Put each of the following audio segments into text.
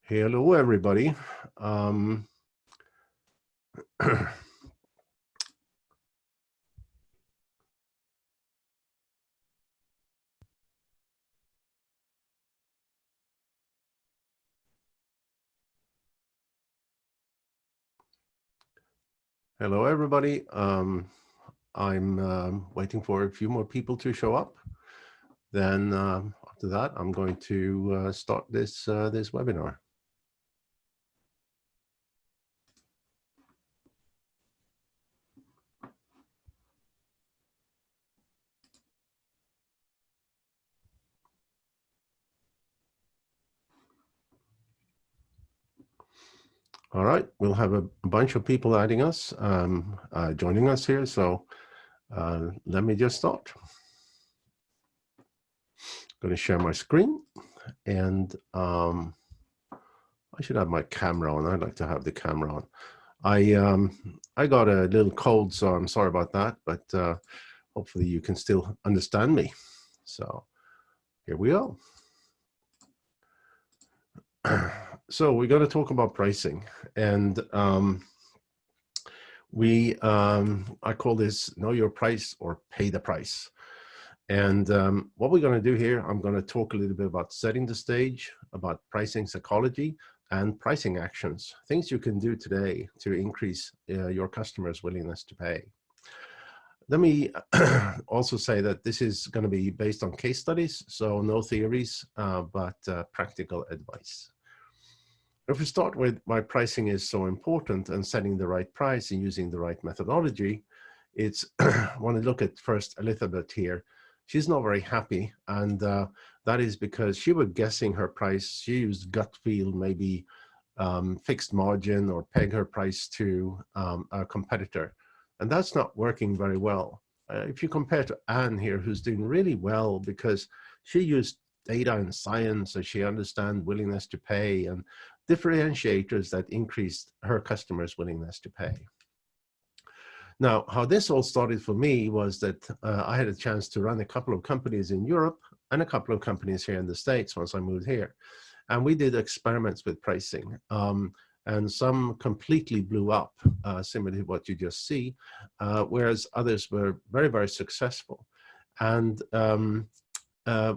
Hello, everybody. Hello, everybody. I'm waiting for a few more people to show up. Then after that, I'm going to start this webinar. All right, we'll have a bunch of people adding us, joining us here. So let me just start. I'm going to share my screen, and I should have my camera on. I'd like to have the camera on. I got a little cold, so I'm sorry about that, but hopefully you can still understand me. So here we go. So we're going to talk about pricing, and I call this know your price or pay the price. And what we're going to do here, I'm going to talk a little bit about setting the stage, about pricing psychology, and pricing actions, things you can do today to increase your customers' willingness to pay. Let me also say that this is going to be based on case studies, so no theories, but practical advice. If we start with why pricing is so important and setting the right price and using the right methodology, it's want to look at first Elizabeth here. She's not very happy, and that is because she was guessing her price. She used gut feel, maybe fixed margin, or peg her price to a competitor. And that's not working very well. If you compare to Anne here, who's doing really well because she used data and science, and she understands willingness to pay and differentiators that increased her customers' willingness to pay. Now, how this all started for me was that I had a chance to run a couple of companies in Europe and a couple of companies here in the States once I moved here. And we did experiments with pricing. And some completely blew up, similar to what you just see, whereas others were very, very successful. And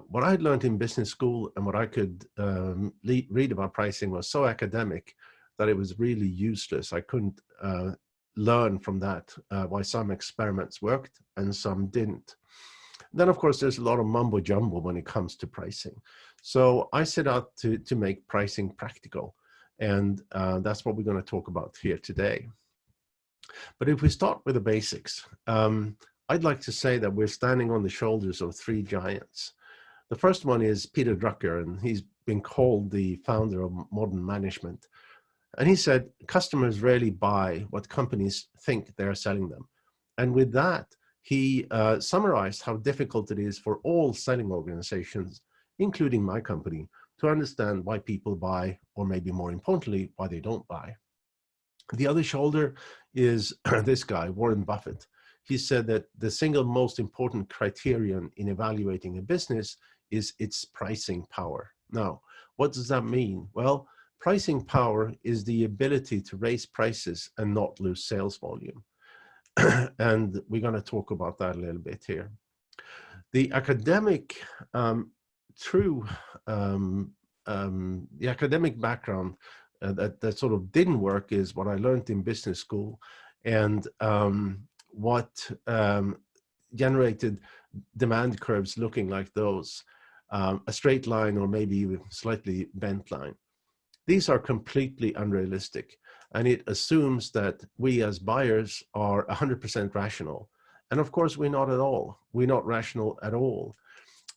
what I had learned in business school and what I could read about pricing was so academic that it was really useless. I couldn't learn from that why some experiments worked and some didn't. Then, of course, there's a lot of mumbo jumbo when it comes to pricing. So I set out to make pricing practical. And that's what we're going to talk about here today. But if we start with the basics, I'd like to say that we're standing on the shoulders of three giants. The first one is Peter Drucker, and he's been called the founder of modern management. And he said, customers rarely buy what companies think they're selling them. And with that, he summarized how difficult it is for all selling organizations, including my company, to understand why people buy, or maybe more importantly, why they don't buy. The other shoulder is this guy, Warren Buffett. He said that the single most important criterion in evaluating a business is its pricing power. Now, what does that mean? Well, pricing power is the ability to raise prices and not lose sales volume. And we're going to talk about that a little bit here. The academic the academic background that sort of didn't work is what I learned in business school, and what generated demand curves looking like those, a straight line or maybe even slightly bent line. These are completely unrealistic, and it assumes that we as buyers are 100% rational. And of course, we're not at all. We're not rational at all.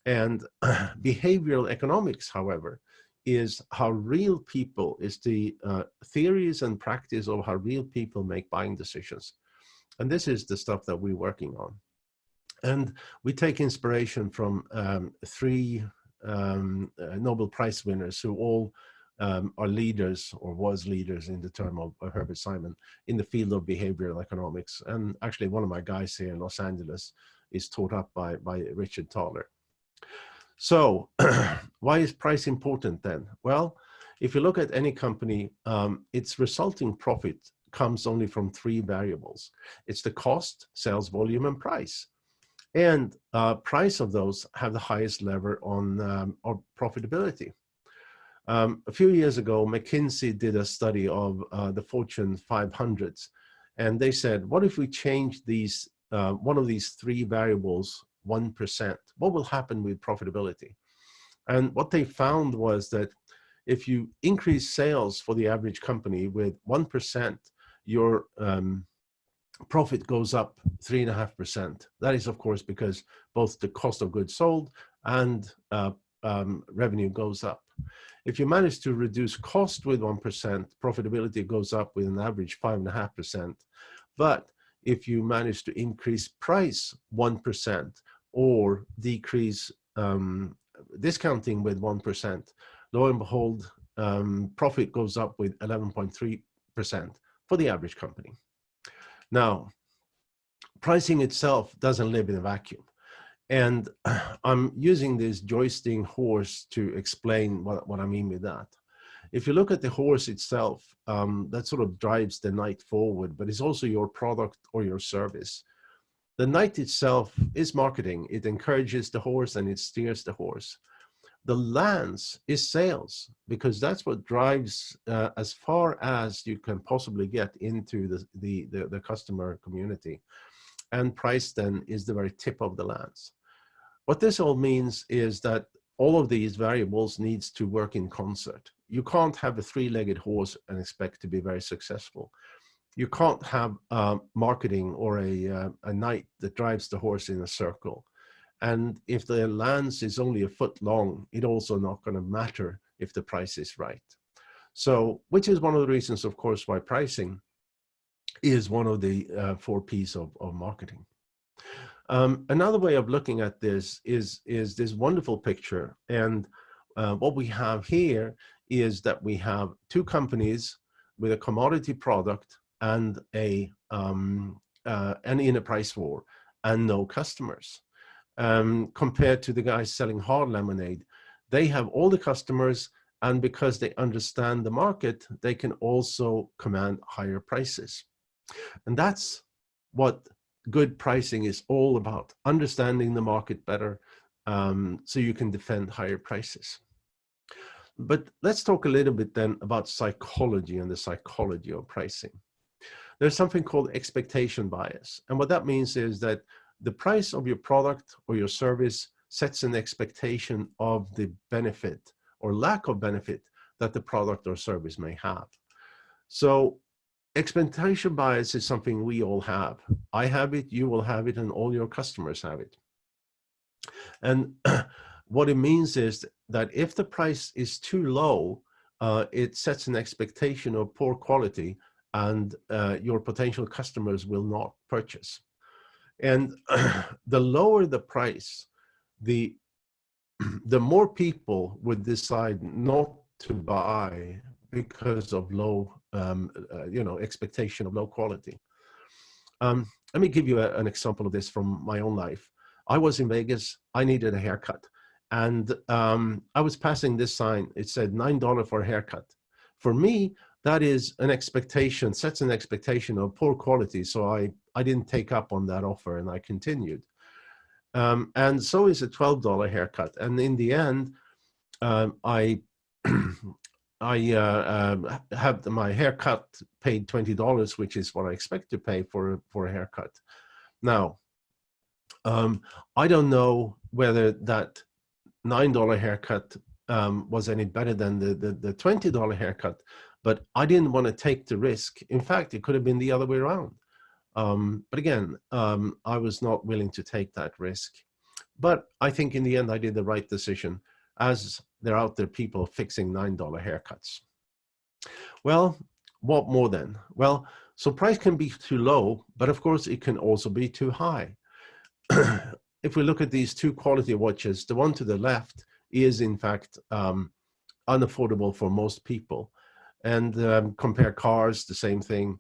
And behavioral economics, however, is how real people, is the theories and practice of how real people make buying decisions. And this is the stuff that we're working on. And we take inspiration from three Nobel Prize winners who all are leaders, or was leaders in the term of Herbert Simon, in the field of behavioral economics. And actually one of my guys here in Los Angeles is taught up by Richard Thaler. So why is price important then? Well, if you look at any company, its resulting profit comes only from three variables. It's the cost, sales volume, and price. And price of those have the highest lever on profitability. A few years ago, McKinsey did a study of the Fortune 500s, and they said, what if we change these one of these three variables 1%? What will happen with profitability? And what they found was that if you increase sales for the average company with 1%, your profit goes up 3.5%. That is, of course, because both the cost of goods sold and revenue goes up. If you manage to reduce cost with 1%, profitability goes up with an average 5.5%. But if you manage to increase price 1% or decrease discounting with 1%, lo and behold, profit goes up with 11.3% for the average company. Now, pricing itself doesn't live in a vacuum. And I'm using this joystick horse to explain what I mean with that. If you look at the horse itself, that sort of drives the knight forward, but it's also your product or your service. The knight itself is marketing. It encourages the horse and it steers the horse. The lance is sales, because that's what drives as far as you can possibly get into the customer community. And price then is the very tip of the lance. What this all means is that all of these variables needs to work in concert. You can't have a three-legged horse and expect to be very successful. You can't have marketing or a knight that drives the horse in a circle. And if the lance is only a foot long, it's also not going to matter if the price is right. So, which is one of the reasons, of course, why pricing is one of the 4 P's of marketing. Another way of looking at this is this wonderful picture. And what we have here is that we have 2 companies with a commodity product and in a price war and no customers. Compared to the guys selling hard lemonade, they have all the customers, and because they understand the market, they can also command higher prices. And that's what good pricing is all about, understanding the market better, so you can defend higher prices. But let's talk a little bit then about psychology and the psychology of pricing. There's something called expectation bias. And what that means is that the price of your product or your service sets an expectation of the benefit or lack of benefit that the product or service may have. So expectation bias is something we all have. I have it, you will have it, and all your customers have it. And what it means is that if the price is too low, it sets an expectation of poor quality, and your potential customers will not purchase. And the lower the price, the more people would decide not to buy because of low, expectation of low quality. Let me give you an example of this from my own life. I was in Vegas. I needed a haircut, and I was passing this sign. It said $9 for a haircut. For me, that is an expectation, sets an expectation of poor quality. So I didn't take up on that offer, and I continued. And so is a $12 haircut. And in the end, I have my haircut paid $20, which is what I expect to pay for a haircut. Now, I don't know whether that $9 haircut was any better than the $20 haircut, but I didn't want to take the risk. In fact, it could have been the other way around. But again, I was not willing to take that risk. But I think in the end, I did the right decision, as there are out there people fixing $9 haircuts. Well, what more then? Well, so price can be too low, but of course it can also be too high. If we look at these 2 quality watches, the one to the left is in fact unaffordable for most people. And compare cars, the same thing.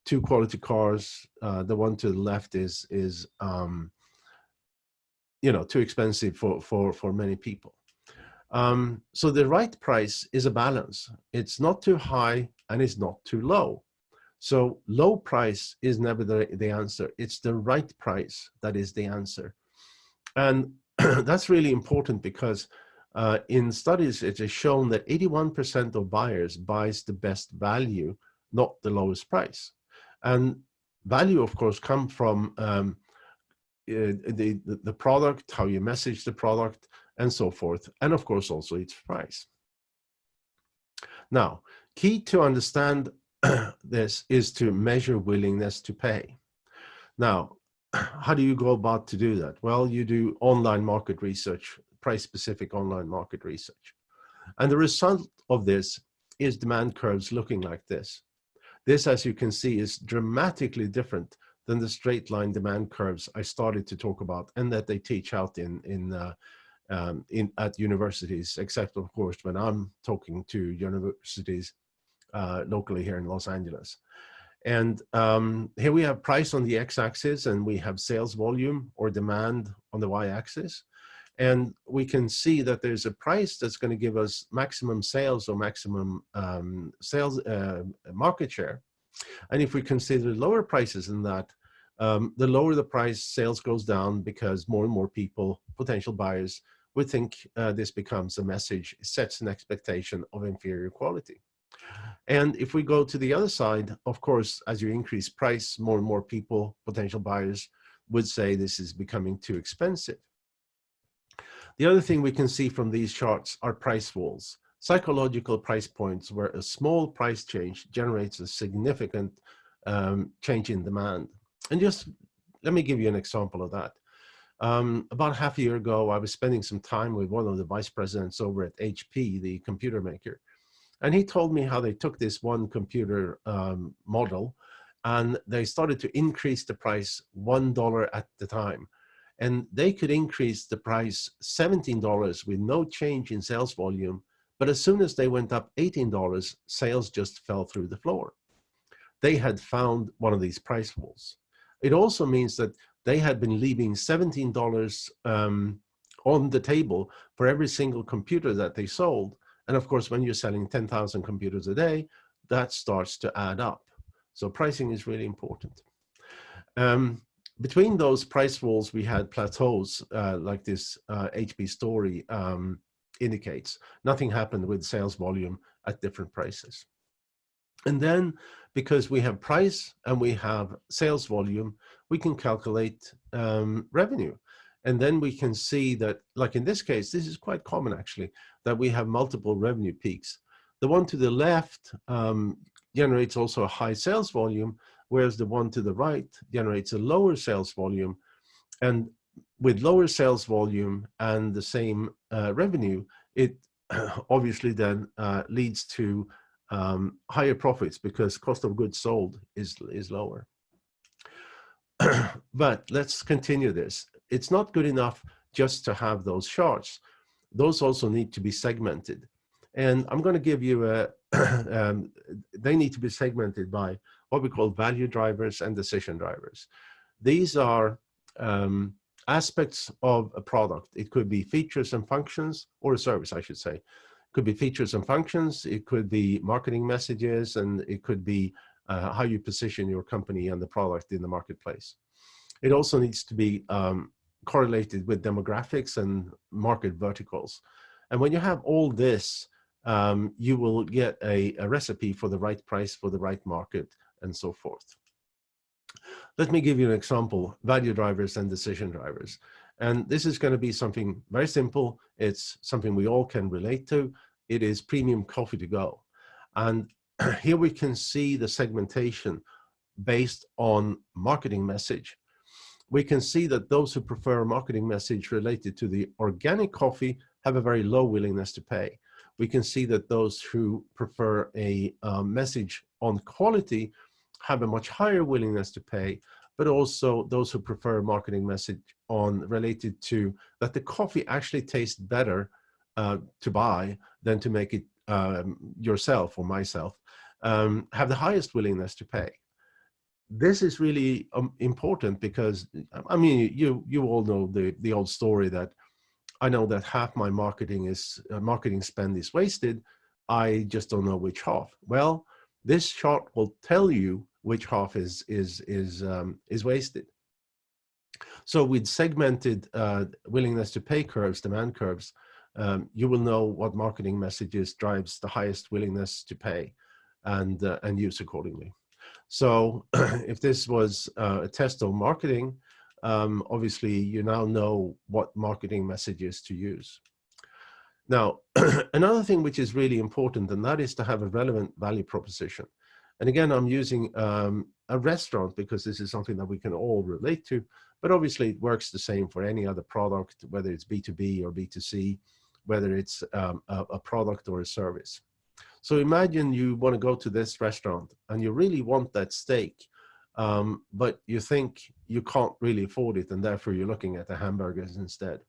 2 quality cars, the one to the left is too expensive for many people. So the right price is a balance. It's not too high and it's not too low. So low price is never the answer. It's the right price that is the answer. And that's really important because in studies, it is shown that 81% of buyers buys the best value, not the lowest price. And value, of course, comes from the product, how you message the product, and so forth. And of course, also its price. Now, key to understand this is to measure willingness to pay. Now, how do you go about to do that? Well, you do online market research, price-specific online market research. And the result of this is demand curves looking like this. This, as you can see, is dramatically different than the straight line demand curves I started to talk about and that they teach out at universities, except of course when I'm talking to universities locally here in Los Angeles. And here we have price on the x-axis and we have sales volume or demand on the y-axis. And we can see that there's a price that's going to give us maximum sales or maximum market share. And if we consider lower prices than that, the lower the price, sales goes down because more and more people, potential buyers, would think this becomes a message, sets an expectation of inferior quality. And if we go to the other side, of course, as you increase price, more and more people, potential buyers, would say this is becoming too expensive. The other thing we can see from these charts are price walls, psychological price points where a small price change generates a significant change in demand. And just let me give you an example of that. About half a year ago, I was spending some time with one of the vice presidents over at HP, the computer maker. And he told me how they took this one computer model and they started to increase the price $1 at the time. And they could increase the price $17 with no change in sales volume. But as soon as they went up $18, sales just fell through the floor. They had found one of these price walls. It also means that they had been leaving $17 on the table for every single computer that they sold. And of course, when you're selling 10,000 computers a day, that starts to add up. So pricing is really important. Between those price walls, we had plateaus like this HP story indicates. Nothing happened with sales volume at different prices. And then because we have price and we have sales volume, we can calculate revenue. And then we can see that, like in this case, this is quite common actually, that we have multiple revenue peaks. The one to the left generates also a high sales volume, whereas the one to the right generates a lower sales volume. And with lower sales volume and the same revenue, it obviously then leads to higher profits because cost of goods sold is lower. But let's continue this. It's not good enough just to have those charts. Those also need to be segmented. And I'm going to give you they need to be segmented by what we call value drivers and decision drivers. These are aspects of a product. It could be features and functions, or a service, I should say. It could be features and functions. It could be marketing messages, and it could be how you position your company and the product in the marketplace. It also needs to be correlated with demographics and market verticals. And when you have all this, you will get a recipe for the right price for the right market and so forth. Let me give you an example, value drivers and decision drivers. And this is going to be something very simple. It's something we all can relate to. It is premium coffee to go. And here we can see the segmentation based on marketing message. We can see that those who prefer a marketing message related to the organic coffee have a very low willingness to pay. We can see that those who prefer a message on quality have a much higher willingness to pay, but also those who prefer a marketing message on related to that the coffee actually tastes better to buy than to make it yourself or myself, have the highest willingness to pay. This is really important because, I mean, you all know the old story that I know that half my marketing spend is wasted. I just don't know which half. Well, this chart will tell you which half is wasted. So with segmented willingness to pay curves, demand curves, you will know what marketing messages drives the highest willingness to pay, and use accordingly. So if this was a test of marketing, obviously you now know what marketing messages to use. Now, another thing which is really important, and that is to have a relevant value proposition. And again, I'm using a restaurant because this is something that we can all relate to, but obviously it works the same for any other product, whether it's B2B or B2C, whether it's a product or a service. So imagine you want to go to this restaurant and you really want that steak, but you think you can't really afford it, and therefore you're looking at the hamburgers instead.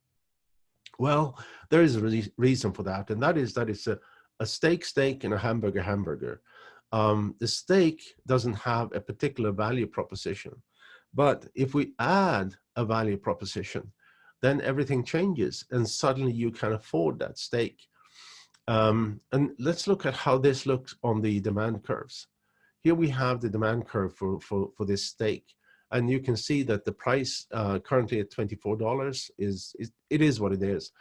Well, there is a reason for that, and that is that it's a steak and a hamburger. The steak doesn't have a particular value proposition, but if we add a value proposition, then everything changes, and suddenly you can afford that steak. And let's look at how this looks on the demand curves. Here we have the demand curve for this steak, and you can see that the price currently at $24 is what it is.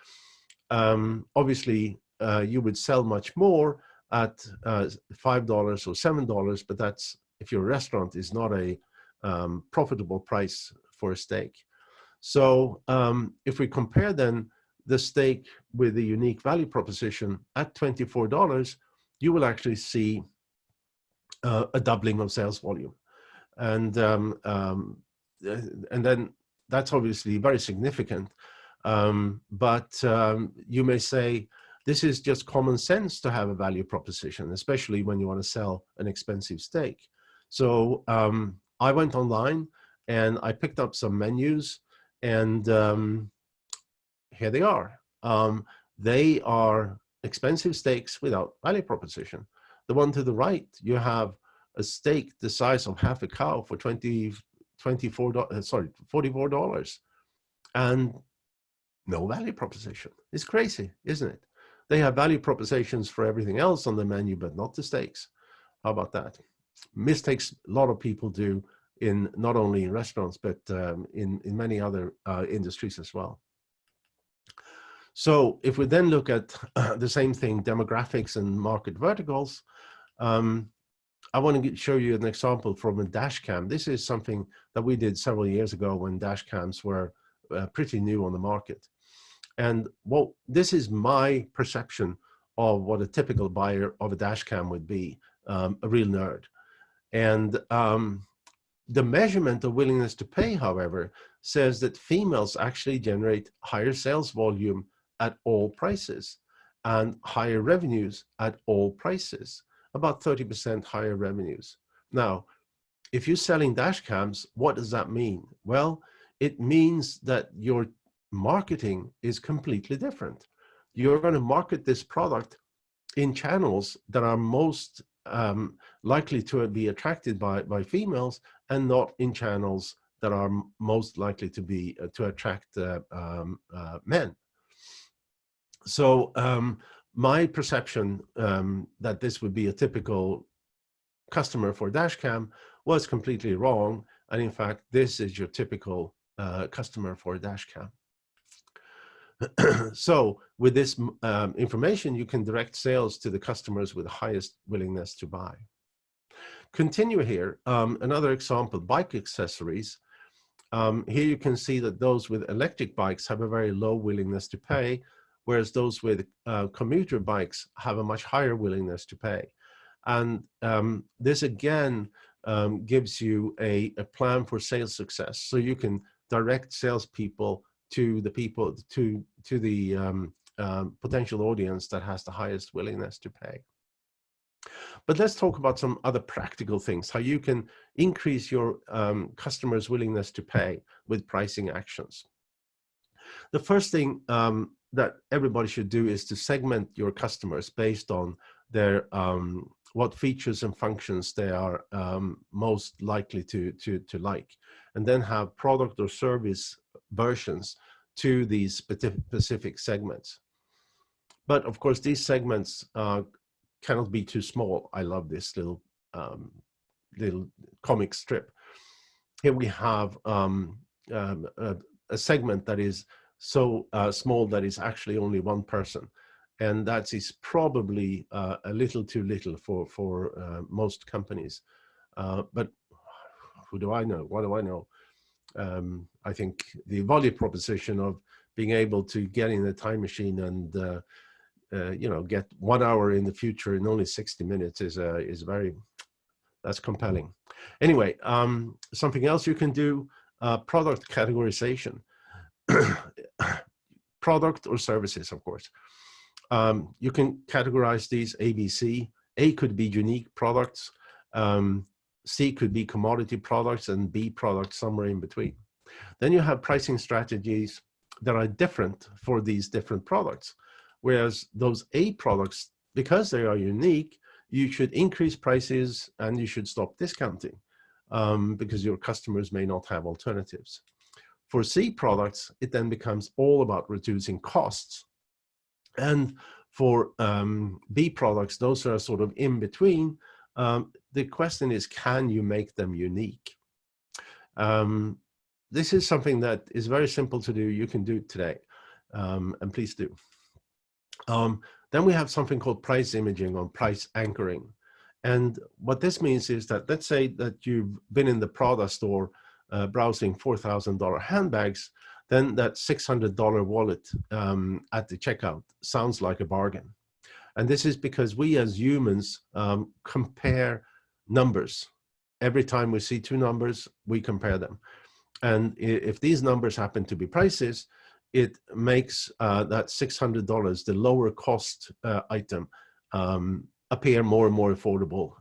Obviously, you would sell much more at $5 or $7, but that's, if your restaurant is not a profitable price for a steak. So if we compare then the steak with the unique value proposition at $24, you will actually see a doubling of sales volume. And then that's obviously very significant. But you may say, this is just common sense to have a value proposition, especially when you want to sell an expensive steak. So I went online and I picked up some menus, and here they are. They are expensive steaks without value proposition. The one to the right, you have a steak the size of half a cow for $44, and no value proposition. It's crazy, isn't it? They have value propositions for everything else on the menu, but not the steaks. How about that? Mistakes a lot of people do, in not only in restaurants, but in many other industries as well. So if we then look at the same thing, demographics and market verticals, I want to show you an example from a dash cam. This is something that we did several years ago when dash cams were pretty new on the market. And well, this is my perception of what a typical buyer of a dash cam would be, a real nerd. And the measurement of willingness to pay, however, says that females actually generate higher sales volume at all prices and higher revenues at all prices, about 30% higher revenues. Now, if you're selling dash cams, what does that mean? Well, it means that your marketing is completely different. You're going to market this product in channels that are most likely to be attracted by females, and not in channels that are most likely to be to attract men. So my perception that this would be a typical customer for dashcam was completely wrong, and in fact this is your typical customer for a dashcam. So with this information, you can direct sales to the customers with the highest willingness to buy. Continue here, another example, bike accessories. Here you can see that those with electric bikes have a very low willingness to pay, whereas those with commuter bikes have a much higher willingness to pay. And this again gives you a plan for sales success. So you can direct salespeople to the people, to the potential audience that has the highest willingness to pay. But let's talk about some other practical things, how you can increase your customers' willingness to pay with pricing actions. The first thing that everybody should do is to segment your customers based on their what features and functions they are most likely to like, and then have product or service versions to these specific segments. But of course, these segments cannot be too small. I love this little comic strip. Here we have a segment that is so small that it's actually only one person, and that is probably a little too little for most companies. But who do I know? What do I know? I think the value proposition of being able to get in a time machine and you know, get 1 hour in the future in only 60 minutes is that's compelling. Anyway, something else you can do, product categorization. Product or services, of course. You can categorize these A, B, C. A could be unique products, C could be commodity products, and B products somewhere in between. Then you have pricing strategies that are different for these different products. Whereas those A products, because they are unique, you should increase prices and you should stop discounting because your customers may not have alternatives. For C products, it then becomes all about reducing costs. And for B products, those are sort of in between. The question is, can you make them unique? This is something that is very simple to do. You can do it today, and please do. Then we have something called price imaging or price anchoring. And what this means is that, let's say that you've been in the Prada store browsing $4,000 handbags, then that $600 wallet at the checkout sounds like a bargain. And this is because we as humans compare numbers. Every time we see two numbers, we compare them. And if these numbers happen to be prices, it makes that $600, the lower cost item, appear more and more affordable,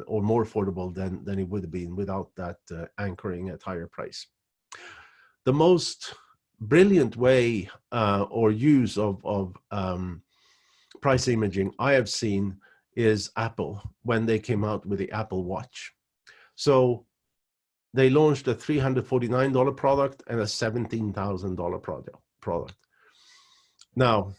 or more affordable than it would have been without that anchoring at higher price. The most brilliant way or use of price imaging I have seen is Apple, when they came out with the Apple Watch. So they launched a $349 product and a $17,000 product. Now,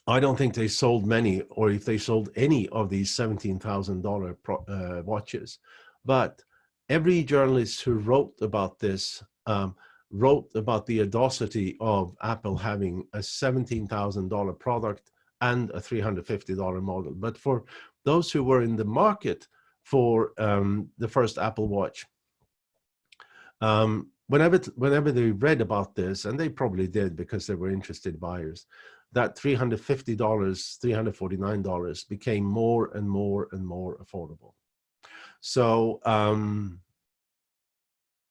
I don't think they sold many, or if they sold any of these $17,000 watches, but every journalist who wrote about this wrote about the audacity of Apple having a $17,000 product and a $350 model. But for those who were in the market for the first Apple Watch, whenever they read about this, and they probably did because they were interested buyers, that $350, $349 became more and more and more affordable. So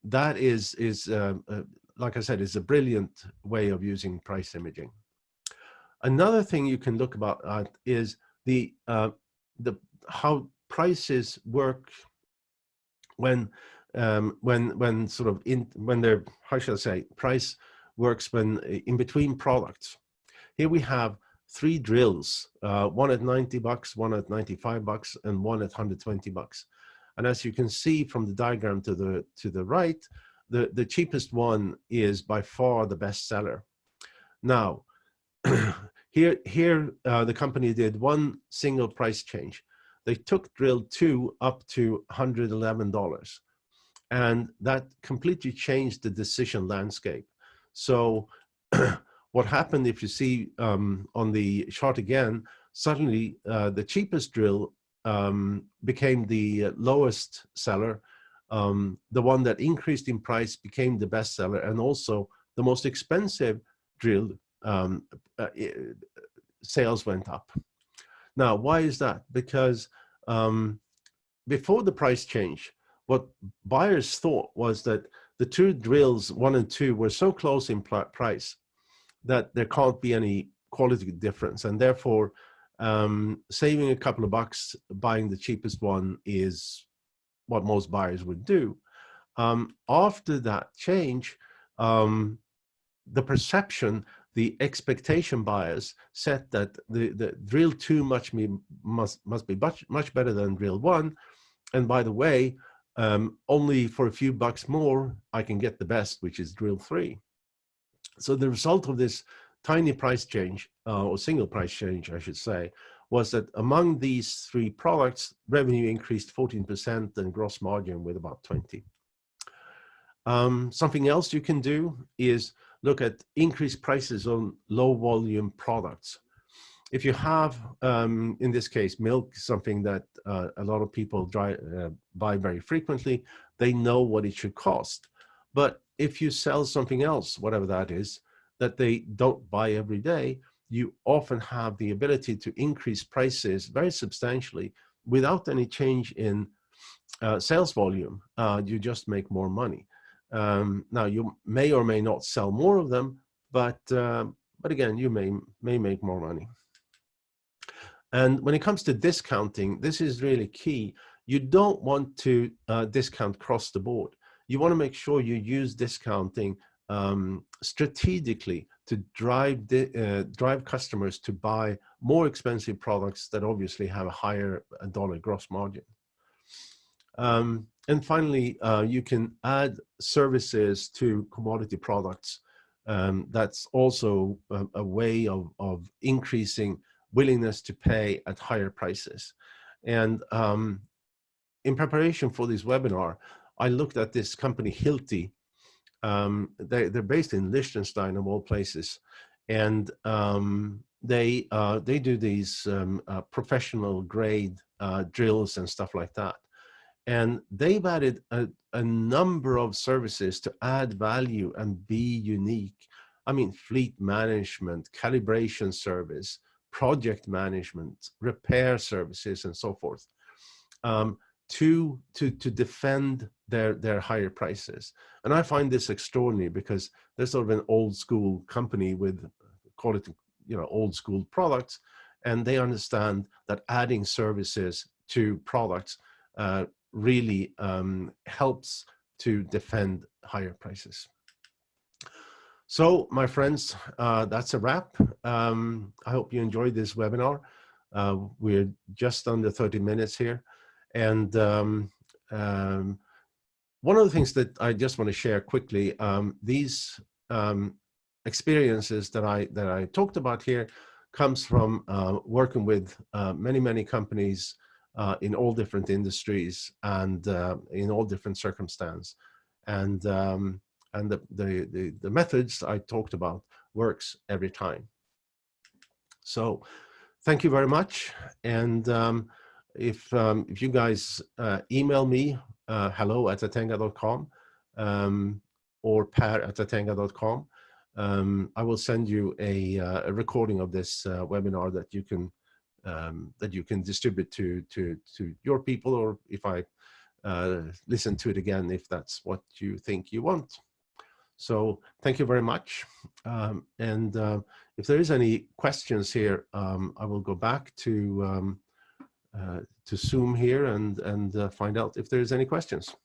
that is like I said, is a brilliant way of using price imaging. Another thing you can look at is how prices work when they're, how should I say, price works when in between products. Here we have three drills, one at $90, one at $95, and one at $120. And as you can see from the diagram to the right, the cheapest one is by far the best seller. Now, here the company did one single price change. They took drill 2 up to $111. And that completely changed the decision landscape. So what happened, if you see on the chart again, suddenly the cheapest drill became the lowest seller. The one that increased in price became the best seller, and also the most expensive drill sales went up. Now, why is that? Because before the price change, what buyers thought was that the two drills, 1 and 2, were so close in price that there can't be any quality difference. And therefore, saving a couple of bucks buying the cheapest one is what most buyers would do. After that change, the perception, the expectation buyers set that the drill 2 must be much better than drill 1. And by the way, only for a few bucks more, I can get the best, which is drill 3. So the result of this tiny price change, or single price change, I should say, was that among these three products, revenue increased 14% and gross margin with about 20. Something else you can do is look at increased prices on low volume products. If you have, in this case, milk, something that a lot of people buy very frequently, they know what it should cost. But if you sell something else, whatever that is, that they don't buy every day, you often have the ability to increase prices very substantially without any change in sales volume. You just make more money. Now, you may or may not sell more of them, but again, you may make more money. And when it comes to discounting, this is really key. You don't want to discount across the board. You want to make sure you use discounting strategically to drive customers to buy more expensive products that obviously have a higher dollar gross margin. And finally, you can add services to commodity products. That's also a way of increasing willingness to pay at higher prices. And in preparation for this webinar, I looked at this company, Hilti. They're based in Liechtenstein, of all places. And they do these professional grade drills and stuff like that. And they've added a number of services to add value and be unique. I mean, fleet management, calibration service, project management, repair services, and so forth, to defend their higher prices. And I find this extraordinary because they're sort of an old school company with, call it, old school products, and they understand that adding services to products really helps to defend higher prices. So, my friends, that's a wrap. I hope you enjoyed this webinar. We're just under 30 minutes here. And one of the things that I just want to share quickly, these experiences that I talked about here comes from working with many companies in all different industries and in all different circumstances. And the methods I talked about works every time. So thank you very much. And if you guys email me, hello@atenga.com or per@atenga.com, I will send you a recording of this webinar that you can distribute to your people, or if I listen to it again, if that's what you think you want. So thank you very much. And if there is any questions here, I will go back to Zoom here and find out if there's any questions.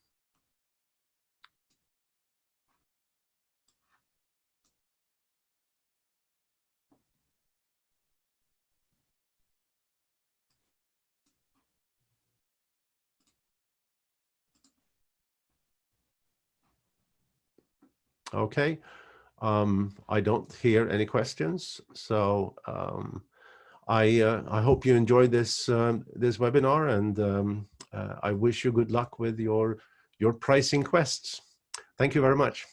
Okay, I don't hear any questions, so I hope you enjoyed this this webinar, and I wish you good luck with your pricing quests. Thank you very much.